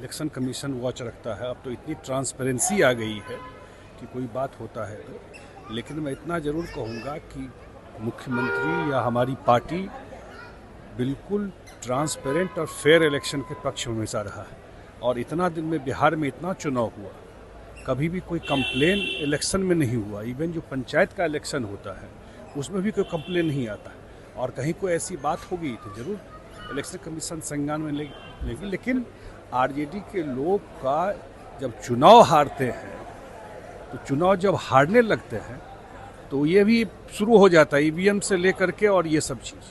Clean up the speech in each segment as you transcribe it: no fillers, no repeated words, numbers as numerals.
Election commission watch रखता है। अब तो इतनी ट्रांसपेरेंसी आ गई है कि कोई बात होता है तो। लेकिन मैं इतना ज़रूर कहूँगा कि मुख्यमंत्री या हमारी पार्टी बिल्कुल ट्रांसपेरेंट और फेयर इलेक्शन के पक्ष में हमेशा रहा है। और इतना दिन में बिहार में इतना चुनाव हुआ, कभी भी कोई कंप्लेन इलेक्शन में नहीं हुआ। इवन जो पंचायत का इलेक्शन होता है उसमें भी कोई कंप्लेन नहीं आता है। और कहीं कोई ऐसी बात होगी तो ज़रूर इलेक्शन कमीशन संज्ञान में लेगी। लेकिन आरजेडी के लोग का जब चुनाव हारते हैं तो चुनाव जब हारने लगते हैं तो ये भी शुरू हो जाता है ईवीएम से लेकर के और ये सब चीज़।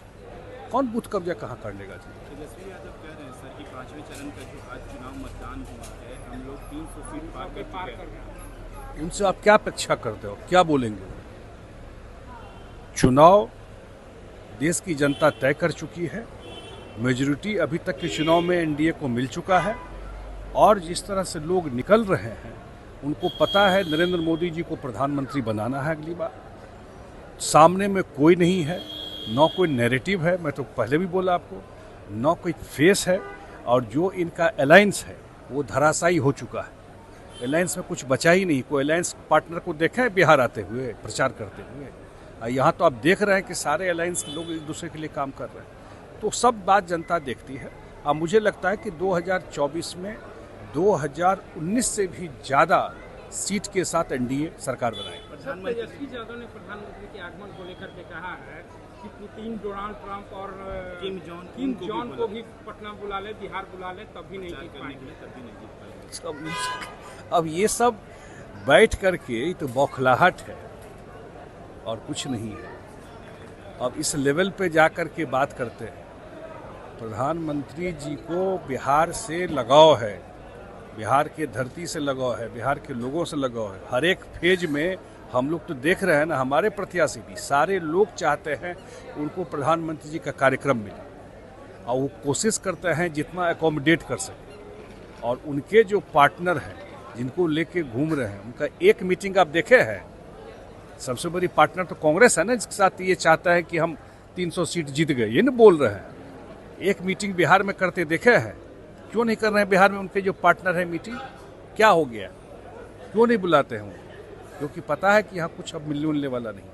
कौन बूथ कब्जा कहाँ कर लेगा जी? तेजस्वी यादव कह रहे हैं सर कि 5वें चरण का जो आज चुनाव मतदान हुआ है हम लोग 300 सीट पार कर गए। उनसे आप क्या अपेक्षा करते हो, क्या बोलेंगे? चुनाव देश की जनता तय कर चुकी है। मेजॉरिटी अभी तक के चुनाव में एनडीए को मिल चुका है। और जिस तरह से लोग निकल रहे हैं उनको पता है नरेंद्र मोदी जी को प्रधानमंत्री बनाना है अगली बार। सामने में कोई नहीं है, न कोई नैरेटिव है, मैं तो पहले भी बोला आपको, न कोई फेस है। और जो इनका अलायंस है वो धराशायी हो चुका है। अलायंस में कुछ बचा ही नहीं। कोई अलायंस पार्टनर को देखा है बिहार आते हुए प्रचार करते हुए? यहाँ तो आप देख रहे हैं कि सारे अलायंस के लोग एक दूसरे के लिए काम कर रहे हैं। तो सब बात जनता देखती है। अब मुझे लगता है कि 2024 में 2019 से भी ज़्यादा सीट के साथ एनडीए सरकार बनाएगी। तेजस्वी यादव ने प्रधानमंत्री के आगमन को लेकर के कहा है कि पुतिन, डोनाल्ड ट्रंप और किम जॉन को भी पटना बुला ले, बिहार बुला ले, तब भी नहीं जीत पाएंगे। अब ये सब बैठ करके तो बौखलाहट है और कुछ नहीं है। अब इस लेवल पे जा कर के बात करते हैं। प्रधानमंत्री जी को बिहार से लगाव है, बिहार के धरती से लगाव है, बिहार के लोगों से लगाव है। हर एक फेज में हम लोग तो देख रहे हैं ना, हमारे प्रत्याशी भी सारे लोग चाहते हैं उनको प्रधानमंत्री जी का कार्यक्रम मिले और वो कोशिश करते हैं जितना एकोमोडेट कर सके। और उनके जो पार्टनर हैं जिनको लेके घूम रहे हैं उनका एक मीटिंग आप देखे हैं? सबसे बड़ी पार्टनर तो कांग्रेस है ना, जिसके साथ ये चाहता है कि हम 300 सीट जीत गए, ये नहीं बोल रहे हैं। एक मीटिंग बिहार में करते देखे हैं? क्यों नहीं कर रहे हैं बिहार में उनके जो पार्टनर है मीटिंग? क्या हो गया, क्यों नहीं बुलाते हैं? क्योंकि पता है कि यहाँ कुछ अब मिलने वाला नहीं।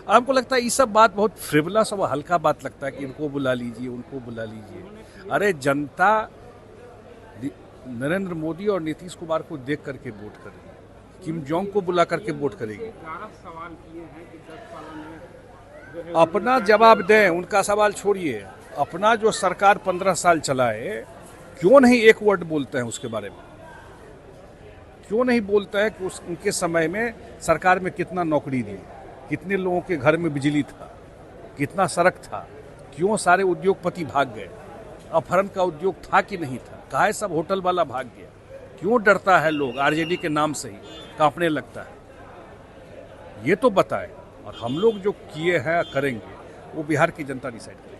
और हमको लगता है ये सब बात बहुत फ्रिवलस और हल्का बात लगता है कि इनको बुला लीजिए, उनको बुला लीजिए। अरे जनता नरेंद्र मोदी और नीतीश कुमार को देख करके वोट करेगी, किम जोंग को बुला करके वोट करेगी। अपना जवाब दें, उनका सवाल छोड़िए। अपना जो सरकार 15 साल चलाए, क्यों नहीं एक वर्ड बोलते हैं उसके बारे में? क्यों नहीं बोलता है कि उनके समय में सरकार में कितना नौकरी दी, कितने लोगों के घर में बिजली था, कितना सड़क था, क्यों सारे उद्योगपति भाग गए, अपहरण का उद्योग था कि नहीं था, काहे सब होटल वाला भाग गया, क्यों डरता है लोग? आरजेडी के नाम से ही कांपने लगता है। ये तो बताए। और हम लोग जो किए हैं करेंगे वो बिहार की जनता डिसाइड करेगी।